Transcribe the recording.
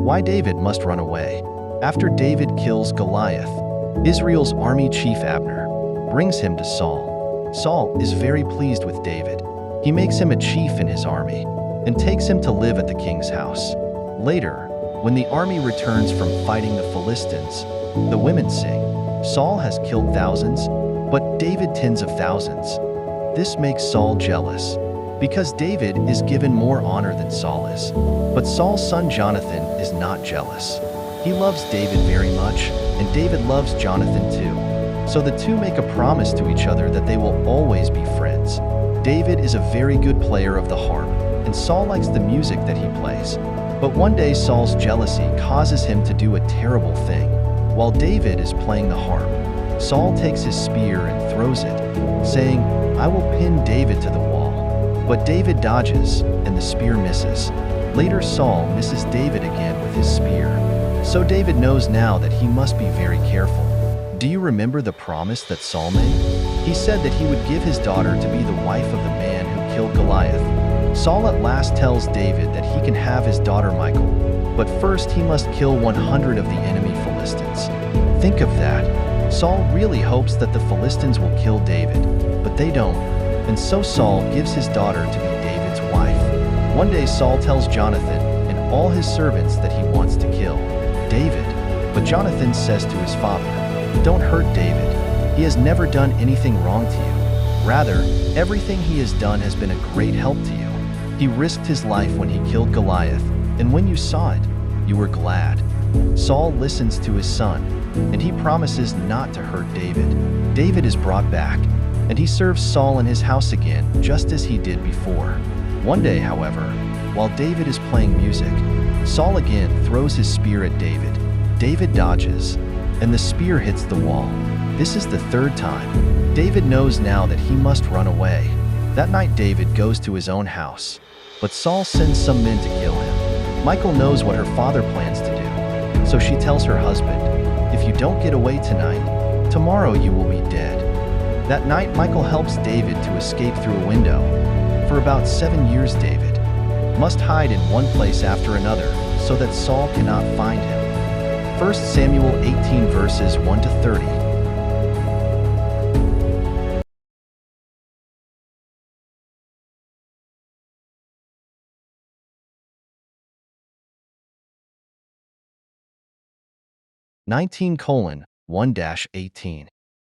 Why David must run away. After David kills Goliath, Israel's army chief Abner brings him to Saul. Saul is very pleased with David. He makes him a chief in his army and takes him to live at the king's house. Later, when the army returns from fighting the Philistines, the women sing, "Saul has killed thousands, but David tens of thousands." This makes Saul jealous, because David is given more honor than Saul is. But Saul's son Jonathan is not jealous. He loves David very much, and David loves Jonathan too. So the two make a promise to each other that they will always be friends. David is a very good player of the harp, and Saul likes the music that he plays. But one day Saul's jealousy causes him to do a terrible thing. While David is playing the harp, Saul takes his spear and throws it, saying, "I will pin David to the wall." But David dodges, and the spear misses. Later Saul misses David again with his spear. So David knows now that he must be very careful. Do you remember the promise that Saul made? He said that he would give his daughter to be the wife of the man who killed Goliath. Saul at last tells David that he can have his daughter Michal, but first he must kill 100 of the enemy Philistines. Think of that. Saul really hopes that the Philistines will kill David, but they don't, and so Saul gives his daughter to be David's wife. One day Saul tells Jonathan and all his servants that he wants to kill David, but Jonathan says to his father, "Don't hurt David. He has never done anything wrong to you. Rather, everything he has done has been a great help to you. He risked his life when he killed Goliath, and when you saw it, you were glad." Saul listens to his son, and he promises not to hurt David. David is brought back, and he serves Saul in his house again, just as he did before. One day, however, while David is playing music, Saul again throws his spear at David. David dodges, and the spear hits the wall. This is the third time. David knows now that he must run away. That night David goes to his own house, but Saul sends some men to kill him. Michal knows what her father plans to do, so she tells her husband, "If you don't get away tonight, tomorrow you will be dead." That night Michal helps David to escape through a window. For about 7 years David must hide in one place after another so that Saul cannot find him. 1 Samuel 18 verses 1 to 30. (19:1-18)